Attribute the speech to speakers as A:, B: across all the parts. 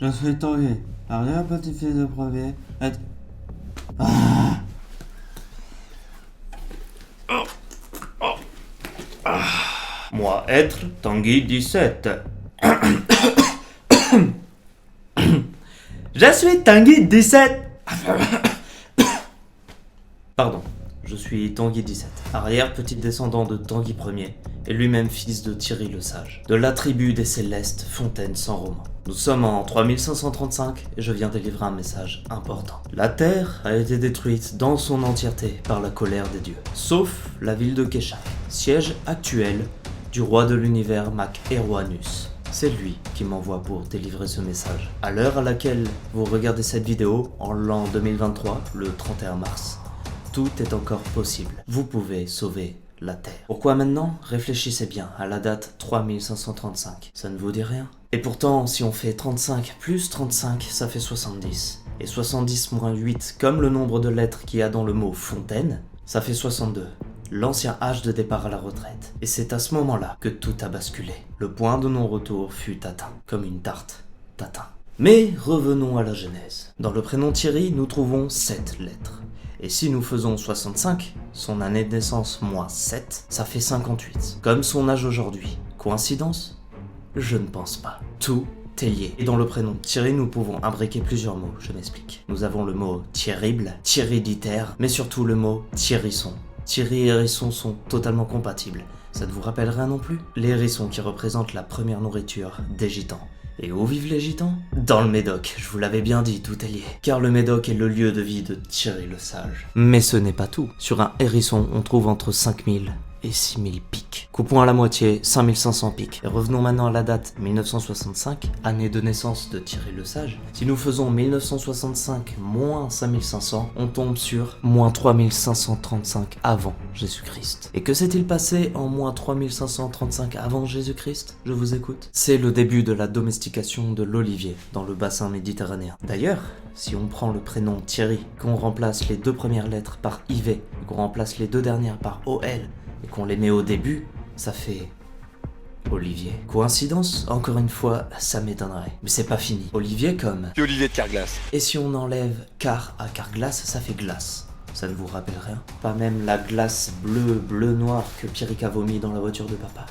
A: je suis Tanguy, arrière-petit-fils de premier. Ah.
B: Moi être Tanguy 17. Je suis Tanguy 17. Pardon, je suis Tanguy 17, arrière-petit descendant de Tanguy Ier, et lui-même fils de Thierry le Sage, de la tribu des Célestes Fontaines sans roman. Nous sommes en 3535 et je viens délivrer un message important. La Terre a été détruite dans son entièreté par la colère des dieux, sauf la ville de Kéchak, siège actuel du roi de l'univers Mac Eroanus. C'est lui qui m'envoie pour délivrer ce message. À l'heure à laquelle vous regardez cette vidéo, en l'an 2023, le 31 mars, tout est encore possible. Vous pouvez sauver la Terre. Pourquoi maintenant? Réfléchissez bien à la date 3535. Ça ne vous dit rien? Et pourtant, si on fait 35 plus 35, ça fait 70. Et 70 moins 8, comme le nombre de lettres qu'il y a dans le mot fontaine, ça fait 62. L'ancien âge de départ à la retraite. Et c'est à ce moment-là que tout a basculé. Le point de non-retour fut atteint, comme une tarte tatin. Mais revenons à la genèse. Dans le prénom Thierry, nous trouvons 7 lettres. Et si nous faisons 65, son année de naissance moins 7, ça fait 58. Comme son âge aujourd'hui. Coïncidence? Je ne pense pas. Tout est lié. Et dans le prénom Thierry, nous pouvons imbriquer plusieurs mots, je m'explique. Nous avons le mot terrible, thierryditaire, mais surtout le mot thierrisson. Thierry et hérisson sont totalement compatibles. Ça ne vous rappelle rien non plus? Les hérissons qui représentent la première nourriture des gitans. Et où vivent les gitans? Dans le Médoc, je vous l'avais bien dit, tout est lié. Car le Médoc est le lieu de vie de Thierry le Sage. Mais ce n'est pas tout. Sur un hérisson, on trouve entre 5000 et 6000 pics. Coupons à la moitié 5500 pics. Et revenons maintenant à la date 1965, année de naissance de Thierry le Sage. Si nous faisons 1965 moins 5500, on tombe sur moins 3535 avant Jésus-Christ. Et que s'est-il passé en moins 3535 avant Jésus-Christ? Je vous écoute. C'est le début de la domestication de l'olivier dans le bassin méditerranéen. D'ailleurs, si on prend le prénom Thierry, qu'on remplace les 2 premières lettres par IV, qu'on remplace les 2 dernières par OL, et qu'on les met au début, ça fait Olivier. Coïncidence? Encore une fois, ça m'étonnerait. Mais c'est pas fini. Olivier comme...
C: Puis Olivier de Carglass.
B: Et si on enlève car à carglass, ça fait glace. Ça ne vous rappelle rien? Pas même la glace bleu-noir que Pierrick a vomi dans la voiture de papa.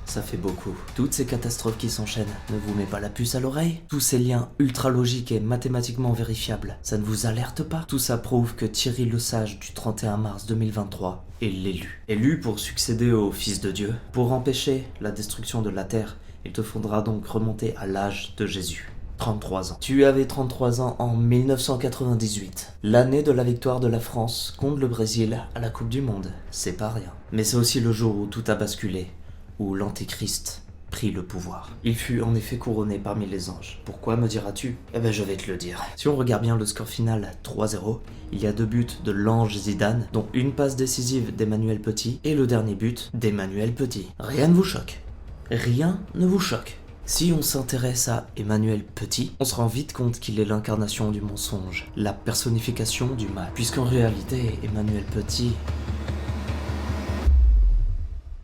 B: Ça fait beaucoup. Toutes ces catastrophes qui s'enchaînent ne vous met pas la puce à l'oreille? Tous ces liens ultra logiques et mathématiquement vérifiables, ça ne vous alerte pas? Tout ça prouve que Thierry le Sage du 31 mars 2023 est l'élu. Élu pour succéder au Fils de Dieu. Pour empêcher la destruction de la Terre, il te faudra donc remonter à l'âge de Jésus. 33 ans. Tu avais 33 ans en 1998, l'année de la victoire de la France contre le Brésil à la Coupe du Monde. C'est pas rien. Mais c'est aussi le jour où tout a basculé, où l'Antéchrist prit le pouvoir. Il fut en effet couronné parmi les anges. Pourquoi, me diras-tu? Eh ben je vais te le dire. Si on regarde bien le score final 3-0, il y a 2 buts de l'ange Zidane, dont une passe décisive d'Emmanuel Petit et le dernier but d'Emmanuel Petit. Rien ne vous choque. Rien ne vous choque. Si on s'intéresse à Emmanuel Petit, on se rend vite compte qu'il est l'incarnation du mensonge, la personnification du mal. Puisqu'en réalité, Emmanuel Petit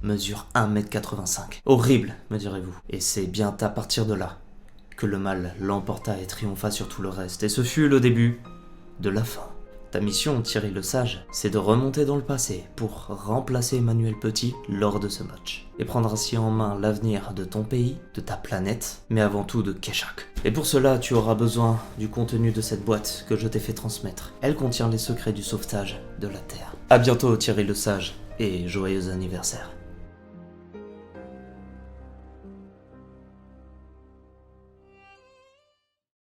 B: mesure 1m85. Horrible, me direz-vous. Et c'est bien à partir de là que le mal l'emporta et triompha sur tout le reste. Et ce fut le début de la fin. Ta mission, Thierry le Sage, c'est de remonter dans le passé pour remplacer Emmanuel Petit lors de ce match. Et prendre ainsi en main l'avenir de ton pays, de ta planète, mais avant tout de Kéchak. Et pour cela, tu auras besoin du contenu de cette boîte que je t'ai fait transmettre. Elle contient les secrets du sauvetage de la Terre. A bientôt, Thierry le Sage, et joyeux anniversaire.